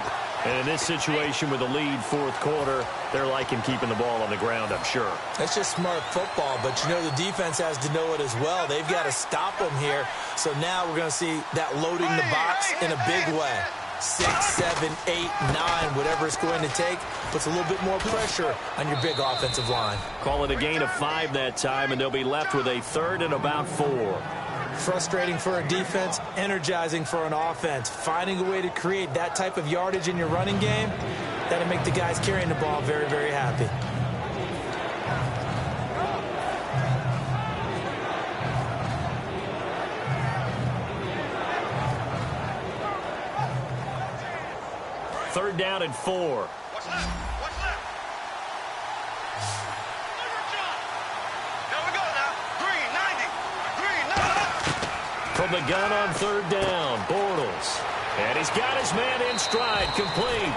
And in this situation with the lead 4th quarter, they're liking keeping the ball on the ground, I'm sure. That's just smart football, but you know the defense has to know it as well. They've got to stop them here. So now we're going to see that loading the box in a big way. 6, 7, 8, 9, whatever it's going to take, puts a little bit more pressure on your big offensive line. Call it a gain of 5 that time, and they'll be left with a 3rd and about 4. Frustrating for a defense, energizing for an offense. Finding a way to create that type of yardage in your running game, that'll make the guys carrying the ball very, very happy. Third down and 4. What's left? What's left? There we go now. Green, 90. Green, 90. From the gun on 3rd down, Bortles. And he's got his man in stride, complete.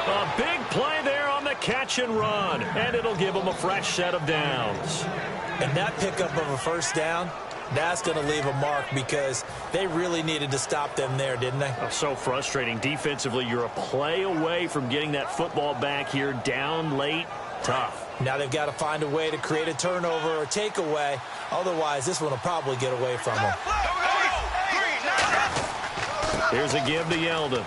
A big play there on the catch and run. And it'll give him a fresh set of downs. And that pickup of a first down, that's going to leave a mark because they really needed to stop them there, didn't they? Oh, so frustrating. Defensively, you're a play away from getting that football back here down late. Tough. Now they've got to find a way to create a turnover or takeaway. Otherwise, this one will probably get away from them. Here's a give to Yeldon.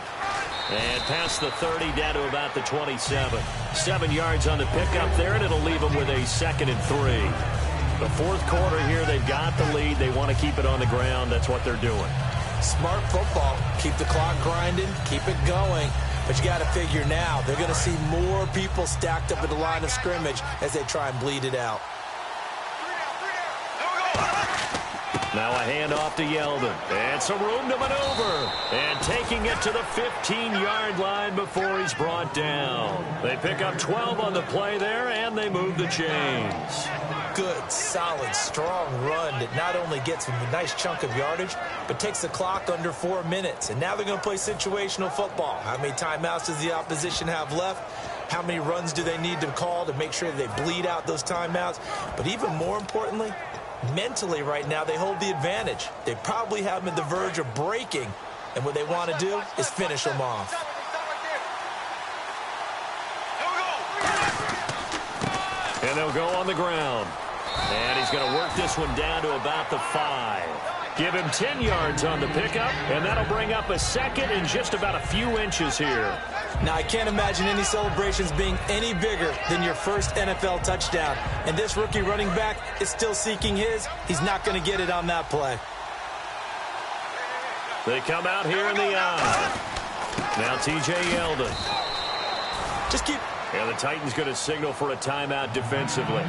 And past the 30 down to about the 27. 7 yards on the pickup there, and it'll leave them with a 2nd and 3. The 4th quarter here, they've got the lead. They want to keep it on the ground. That's what they're doing. Smart football. Keep the clock grinding. Keep it going. But you got to figure now, they're going to see more people stacked up at the line of scrimmage as they try and bleed it out. Now a handoff to Yeldon. And some room to maneuver. And taking it to the 15-yard line before he's brought down. They pick up 12 on the play there, and they move the chains. Good, solid, strong run that not only gets him a nice chunk of yardage, but takes the clock under 4 minutes. And now they're going to play situational football. How many timeouts does the opposition have left? How many runs do they need to call to make sure they bleed out those timeouts? But even more importantly, mentally right now, they hold the advantage. They probably have them at the verge of breaking. And what they want to do is finish them off. And they'll go on the ground. And he's going to work this one down to about the 5. Give him 10 yards on the pickup, and that'll bring up a 2nd and just about a few inches here. Now, I can't imagine any celebrations being any bigger than your first NFL touchdown. And this rookie running back is still seeking his. He's not going to get it on that play. They come out here in the eye. Now T.J. Yeldon. Just keep... And the Titans going to signal for a timeout defensively.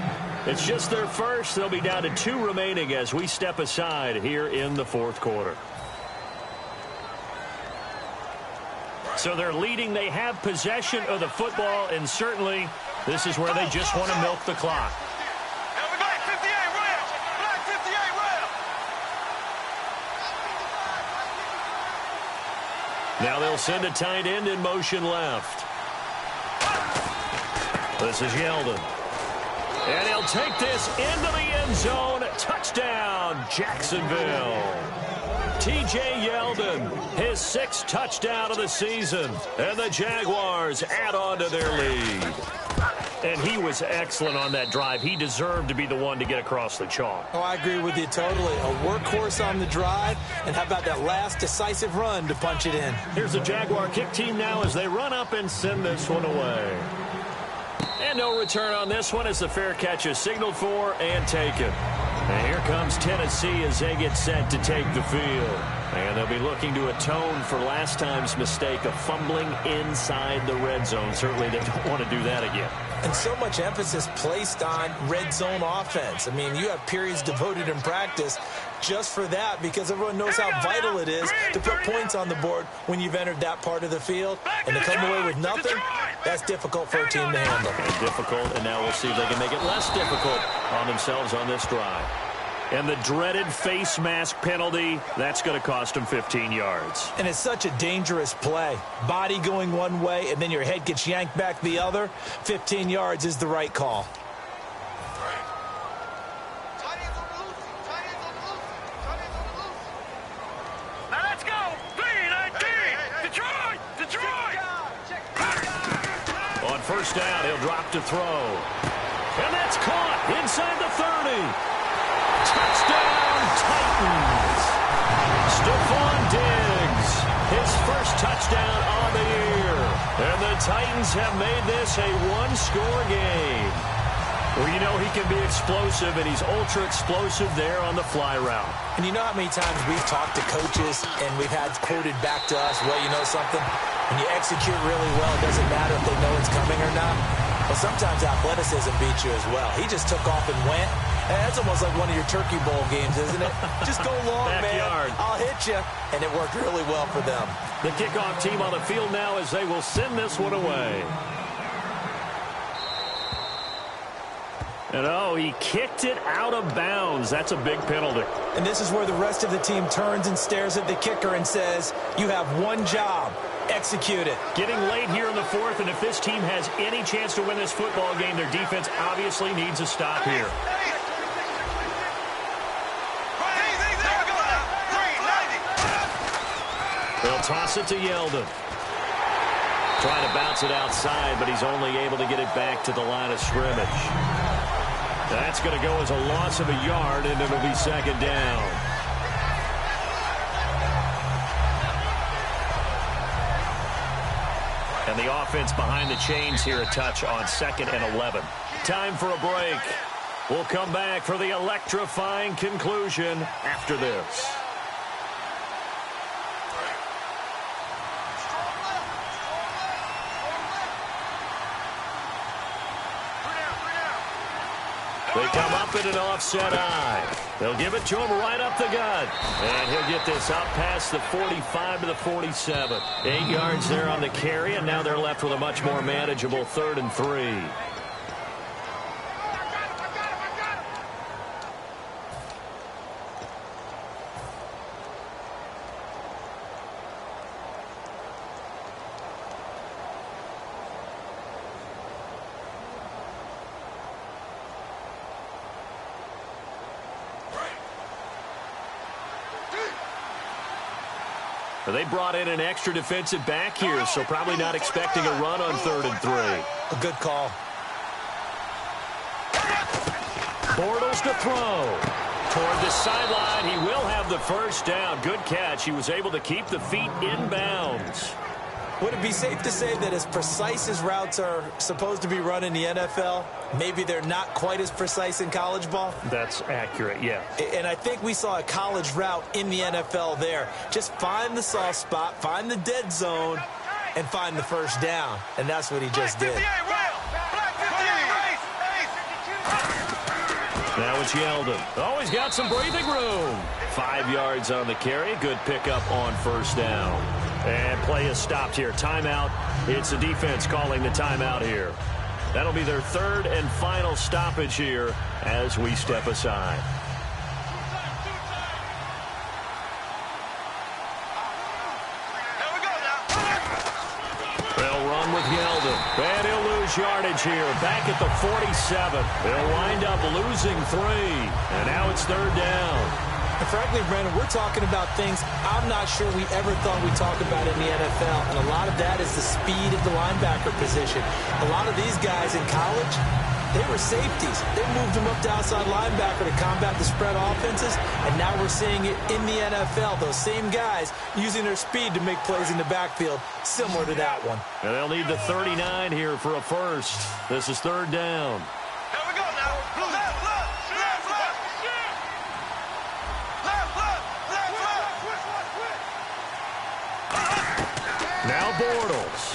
It's just their first. They'll be down to 2 remaining as we step aside here in the 4th quarter. So they're leading. They have possession of the football, and certainly this is where they just want to milk the clock. Now they'll send a tight end in motion left. This is Yeldon. And he'll take this into the end zone. Touchdown, Jacksonville. T.J. Yeldon, his 6th touchdown of the season. And the Jaguars add on to their lead. And he was excellent on that drive. He deserved to be the one to get across the chalk. Oh, I agree with you totally. A workhorse on the drive, and how about that last decisive run to punch it in? Here's the Jaguar kick team now as they run up and send this one away. And no return on this one as the fair catch is signaled for and taken. And here comes Tennessee as they get set to take the field. And they'll be looking to atone for last time's mistake of fumbling inside the red zone. Certainly they don't want to do that again. And so much emphasis placed on red zone offense. I mean, you have periods devoted in practice just for that because everyone knows how vital it is to put points on the board when you've entered that part of the field. And to come away with nothing, that's difficult for a team to handle. And difficult, and now we'll see if they can make it less difficult on themselves on this drive. And the dreaded face mask penalty, that's going to cost them 15 yards. And it's such a dangerous play. Body going one way, and then your head gets yanked back the other. 15 yards is the right call. Now let's go. Detroit. On first down, he'll drop to throw. And that's caught inside the 30. Touchdown, Titans. Stephon Diggs, his first touchdown on the year. And the Titans have made this a one-score game. Well, you know he can be explosive, and he's ultra-explosive there on the fly route. And you know how many times we've talked to coaches and we've had quoted back to us, well, you know something? When you execute really well, it doesn't matter if they know it's coming or not. Well, sometimes athleticism beats you as well. He just took off and went. That's almost like one of your Turkey Bowl games, isn't it? Just go long, Backyard. man. I'll hit you. And it worked really well for them. The kickoff team on the field now as they will send this one away. And, oh, he kicked it out of bounds. That's a big penalty. And this is where the rest of the team turns and stares at the kicker and says, you have one job. Execute it. Getting late here in the fourth, and if this team has any chance to win this football game, their defense obviously needs a stop here. They'll toss it to Yeldon. Trying to bounce it outside, but he's only able to get it back to the line of scrimmage. That's going to go as a loss of a yard, and it'll be second down. And the offense behind the chains here a touch on 2nd and 11. Time for a break. We'll come back for the electrifying conclusion after this. They come up in an offset eye. They'll give it to him right up the gut. And he'll get this up past the 45 to the 47. 8 yards there on the carry, and now they're left with a much more manageable 3rd and 3. They brought in an extra defensive back here, so probably not expecting a run on 3rd and 3. A good call. Bortles to throw. Toward the sideline, he will have the first down. Good catch. He was able to keep the feet in bounds. Would it be safe to say that as precise as routes are supposed to be run in the NFL, maybe they're not quite as precise in college ball? That's accurate, yeah. And I think we saw a college route in the NFL there. Just find the soft spot, find the dead zone, and find the first down. And that's what he just did. Now it's Yeldon. Oh, he's got some breathing room. 5 yards on the carry. Good pickup on first down. And play is stopped here. Timeout. It's the defense calling the timeout here. That'll be their 3rd and final stoppage here as we step aside. They'll run with Yeldon. And he'll lose yardage here. Back at the 47. They'll wind up losing 3. And now it's 3rd down. And frankly, Brandon, we're talking about things I'm not sure we ever thought we'd talk about in the NFL. And a lot of that is the speed at the linebacker position. A lot of these guys in college, they were safeties. They moved them up to outside linebacker to combat the spread offenses, and now we're seeing it in the NFL. Those same guys using their speed to make plays in the backfield, similar to that one. And they'll need the 39 here for a first. This is third down. Here we go now. Left, left, left, left. Left, left, left, left. Now Bortles.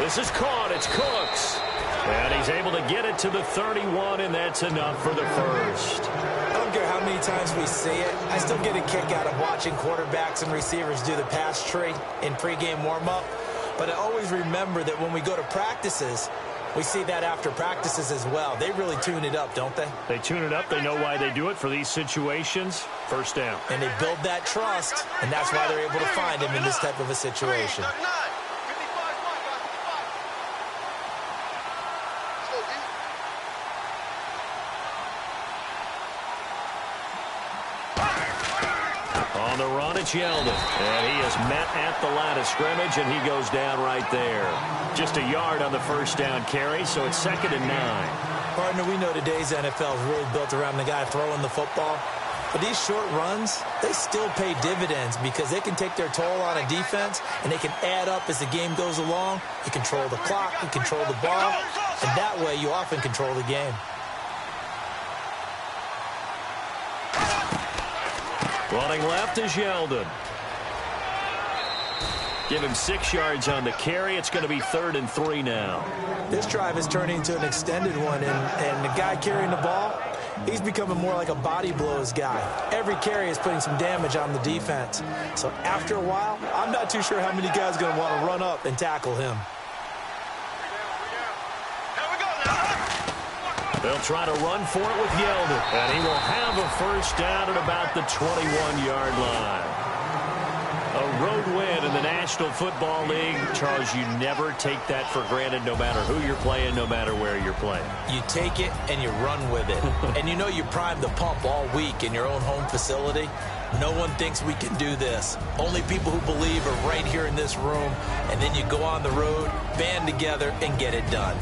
This is caught. It's Cooks. And he's able to get it to the 31, and that's enough for the first. I don't care how many times we see it. I still get a kick out of watching quarterbacks and receivers do the pass tree in pregame warm-up. But I always remember that when we go to practices, we see that after practices as well. They really tune it up, don't they? They tune it up. They know why they do it for these situations. First down. And they build that trust, and that's why they're able to find him in this type of a situation. On the run, it's Yeldon. And he is met at the line of scrimmage, and he goes down right there. Just a yard on the first down carry, so it's 2nd and 9. Partner, we know today's NFL is really built around the guy throwing the football. But these short runs, they still pay dividends because they can take their toll on a defense, and they can add up as the game goes along. You control the clock, you control the ball, and that way you often control the game. Running left is Yeldon. Give him 6 yards on the carry. It's going to be 3rd and 3 now. This drive is turning into an extended one, and the guy carrying the ball, he's becoming more like a body blows guy. Every carry is putting some damage on the defense. So after a while, I'm not too sure how many guys are going to want to run up and tackle him. They'll try to run for it with Yeldon, and he will have a first down at about the 21-yard line. A road win in the National Football League. Charles, you never take that for granted no matter who you're playing, no matter where you're playing. You take it and you run with it. And you know you primed the pump all week in your own home facility. No one thinks we can do this. Only people who believe are right here in this room. And then you go on the road, band together, and get it done.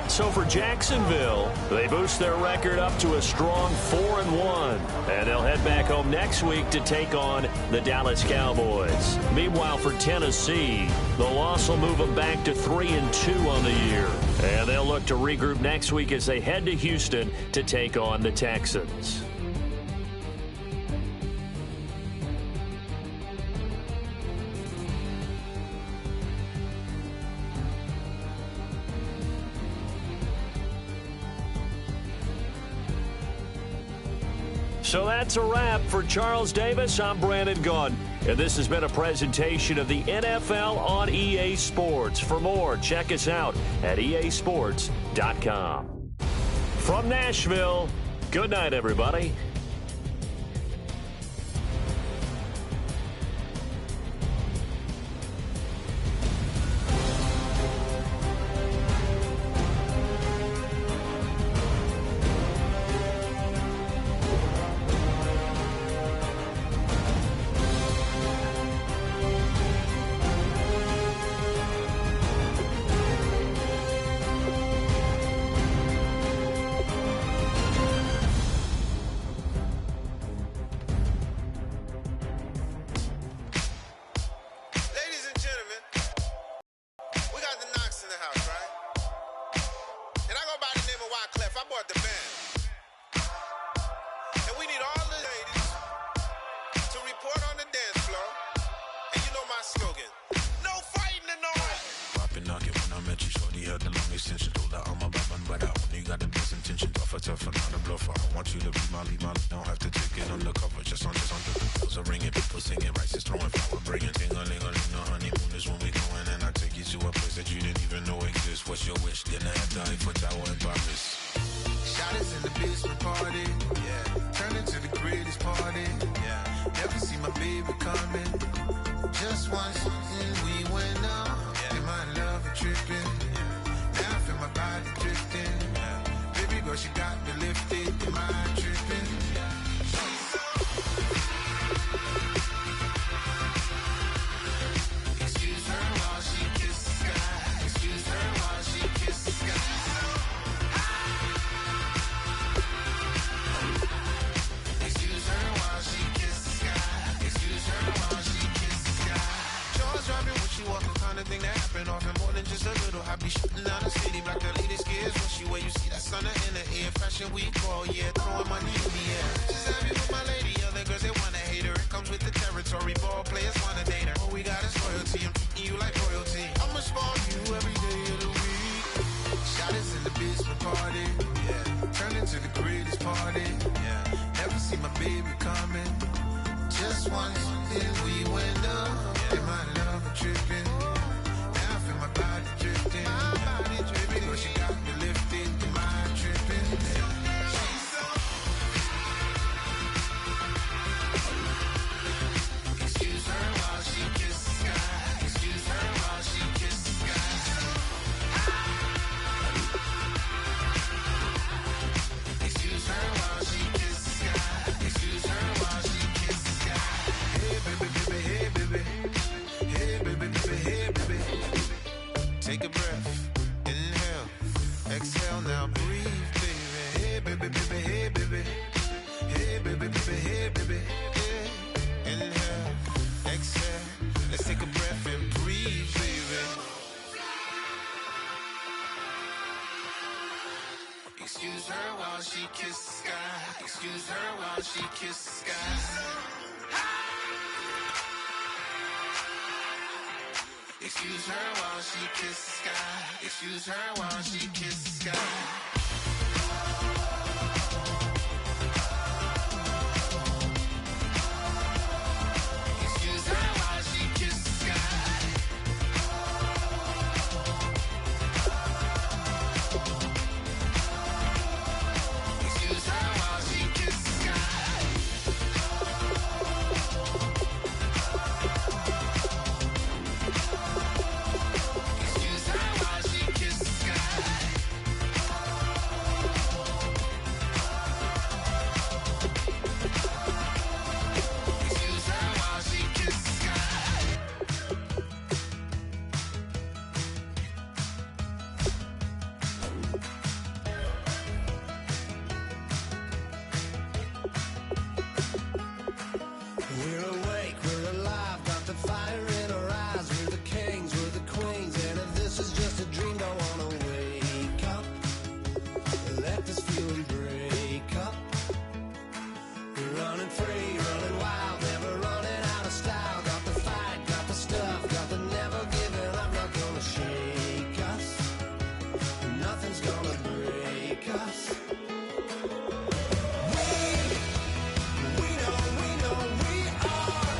So for Jacksonville, they boost their record up to a strong 4-1. And they'll head back home next week to take on the Dallas Cowboys. Meanwhile, for Tennessee, the loss will move them back to 3-2 on the year. And they'll look to regroup next week as they head to Houston to take on the Texans. So that's a wrap. For Charles Davis, I'm Brandon Gunn. And this has been a presentation of the NFL on EA Sports. For more, check us out at easports.com. From Nashville, good night, everybody. She got me lifted, mind tripping. Be shooting down the city, black the latest gears. When she where you see that sun in the air. Fashion week all year, throwing money in the air. She's happy with my lady, other girls they wanna hate her. It comes with the territory, ball players wanna date her. All we got is loyalty, I'm treating you like royalty. I'ma spoil you every day of the week. Shot is in the basement party, yeah. Turn into the greatest party, yeah. Never see my baby coming. Just once, then we went up. Yeah. My love a tripping. Now I feel my body drifting. My body dripping. But she got me lifted. The mind tripping. She's so. Excuse her while she kisses the sky. Excuse her while she kisses the sky. Excuse her while she kisses the sky. Excuse her while she kisses the sky. Hey baby, baby, hey baby. Hey baby, baby, hey baby. Take a breath, inhale, exhale, now breathe, baby. Hey baby, baby, hey baby. Hey baby, baby, hey baby. Yeah. Inhale, exhale, let's take a breath and breathe, baby. Excuse her while she kisses the sky. Excuse her while she kisses the sky. Excuse her while she kisses the sky. Excuse her while she kisses the sky. Excuse her while she kisses the sky. Excuse her while she kisses the sky. Excuse her while she kisses the sky. Excuse her while she kisses the sky. We're awake, we're alive, got the fire in our eyes. We're the kings, we're the queens, and if this is just a dream, don't wanna wake up. Let this feeling break up. We're running free, running wild, never running out of style. Got the fight, got the stuff, got the never giving up. Not gonna shake us, nothing's gonna break us. We know we are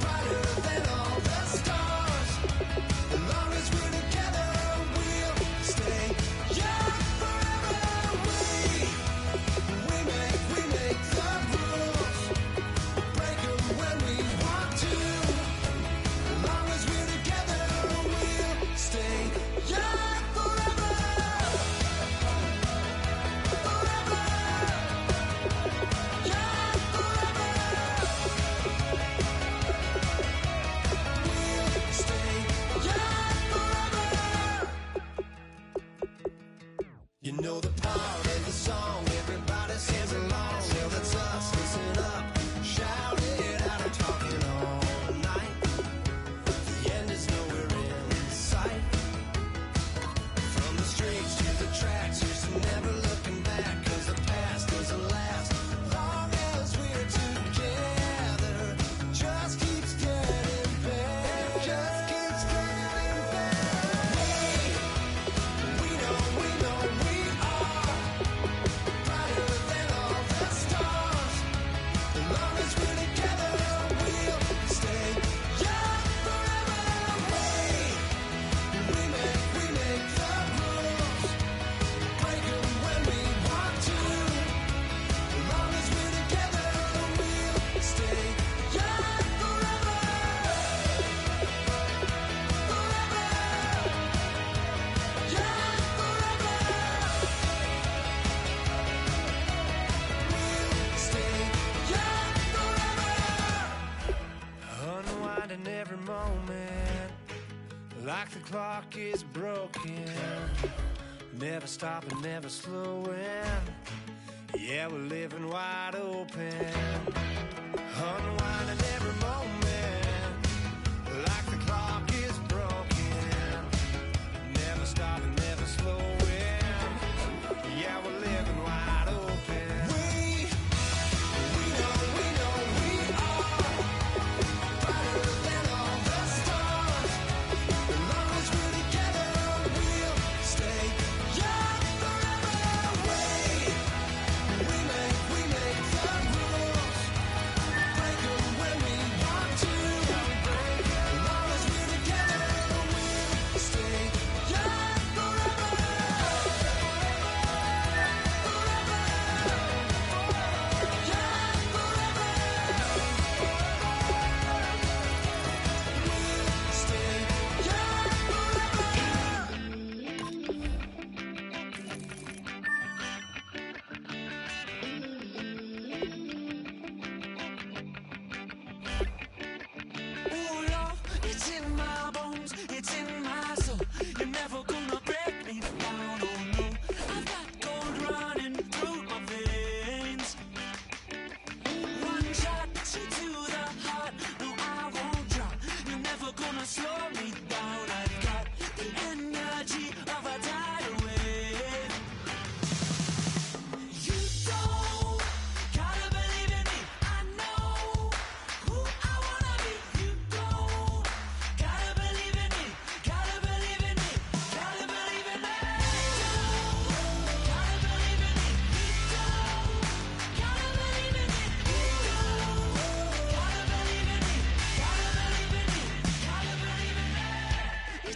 brighter than all the stars. As long as we're together, we'll stay young forever. We make the rules, break 'em when we want to. As long as we're together, we'll stay young forever. Forever. Young forever. We'll stay young forever. You know the part of the song, everybody sings along. Well, that's us, listen up, shout it out, I'm talking all night. The end is nowhere in sight. From the streets to the tracks, here's never looking back, 'cause the past doesn't last. Long as we're together, just keeps getting better. Just keeps getting better. We know we are brighter than all the stars. As long as we're together, we'll stay young forever. We make the rules, break 'em when we want to. As long as we're together, we'll stay young forever. Forever. Young forever. We'll stay young forever. Unwinding every moment, like the clock is broken. Never stopping, never slowing. Yeah, we're living wide open. Unwinding every moment, like the clock is broken. Never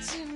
to